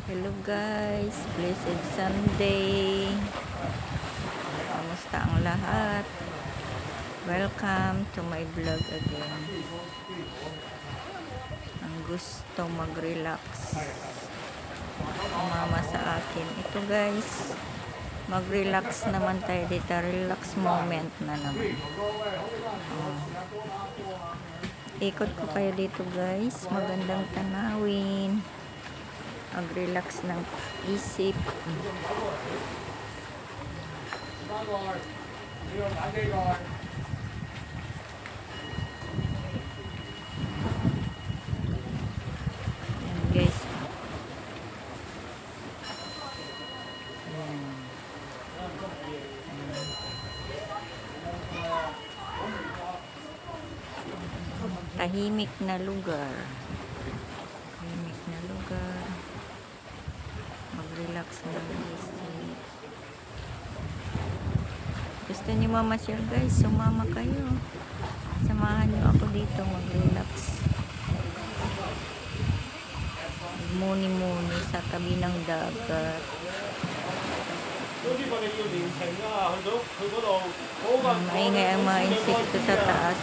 Hello guys, blessed Sunday. Kamusta ang lahat? Welcome to my vlog again. Ang gusto mag-relax, sumama sa akin. Ito guys, mag-relax naman tayo dito. Relax moment na naman. Ikot ko kayo dito guys. Magandang tanawin. Mag-relax ng isip. Yan guys. Yan. Tahimik na lugar. Tahimik na lugar. Mag-relax ng isip. Gusto niyo mamasyal guys? Sumama kayo. Samahan niyo ako dito mag-relax. Muni-muni sa tabi ng dagat. Maingay ang mga insekto sa taas.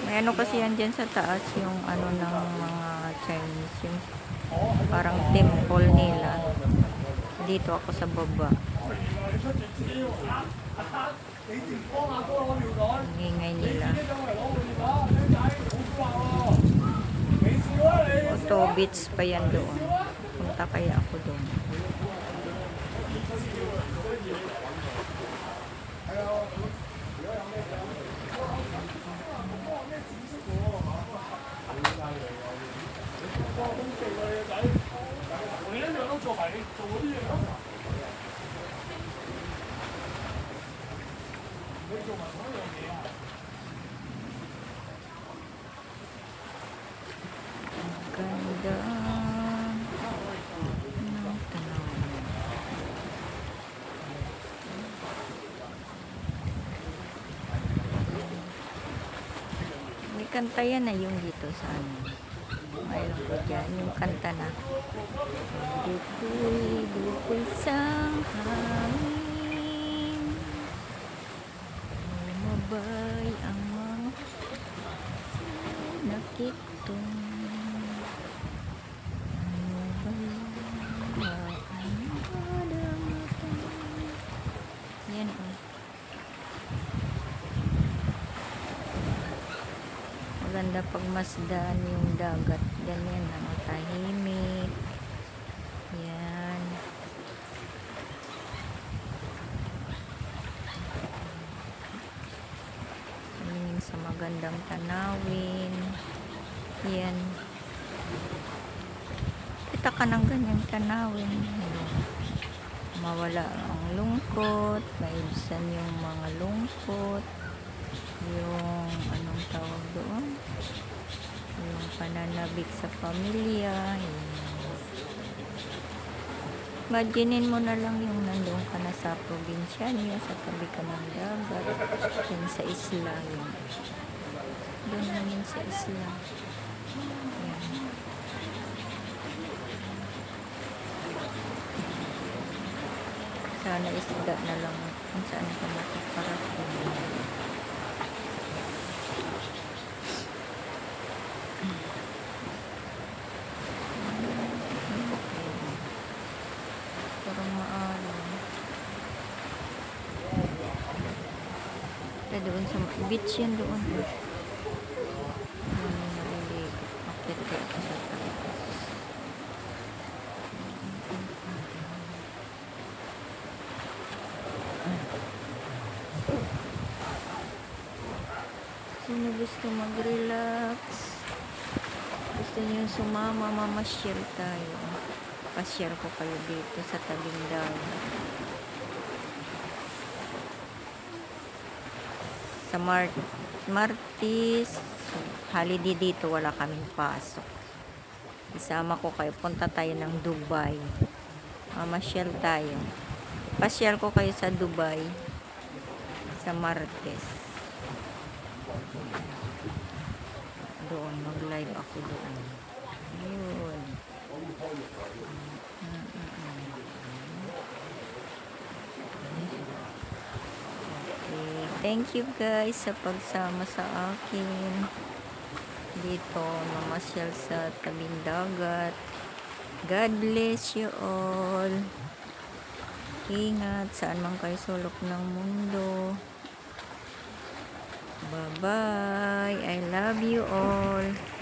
May ano kasi yan dyan sa taas, yung ano ng mga Chinese, yung parang temple nila. Dito ako sa baba. Ang ingay nila. Auto beach pa yan doon. Punta kaya ako doon. Ganda ng tanaw. May kanta yan na yung dito sa ano. Mayroon ko dyan yung kanta na dukoy, dukoy sa hangin, lumabay ang mga nakitong. Yan o. Maganda pagmasdan yung dagat. Ganyan, ano, tahimik. Yan. Tingin sa magandang tanawin. Yan. Kita ka ng ganyang tanawin. Mawala ang lungkot. Maibsan yung mga lungkot. Yung anong tawag doon, yung pananabik sa pamilya. Imaginin mo na lang yung nandun ka na sa probinsya niya, sa tabi ka ng dagat, yun sa isla yun. Doon namin sa isla. Yan. Sana isda na lang kung saan ka makaparating. Doon sa beach yan doon. Naliligo. Akit ko ako sa taas. Sino gusto mag-relax? Gusto niyo sumama, mamasyal tayo. Pasyal ko kayo dito sa tabing dagat. Sa Martis, holiday dito, wala kaming pasok. Isama ko kayo, punta tayo ng Dubai. Mamasyal tayo. Pasyal ko kayo sa Dubai. sa Martes. Doon, mag-live ako doon. Yun. Okay. Thank you guys sa pagsama sa akin. Dito, mamasyal sa tabing dagat. God bless you all. Ingat saan man kayo sulok ng mundo. Bye-bye. I love you all.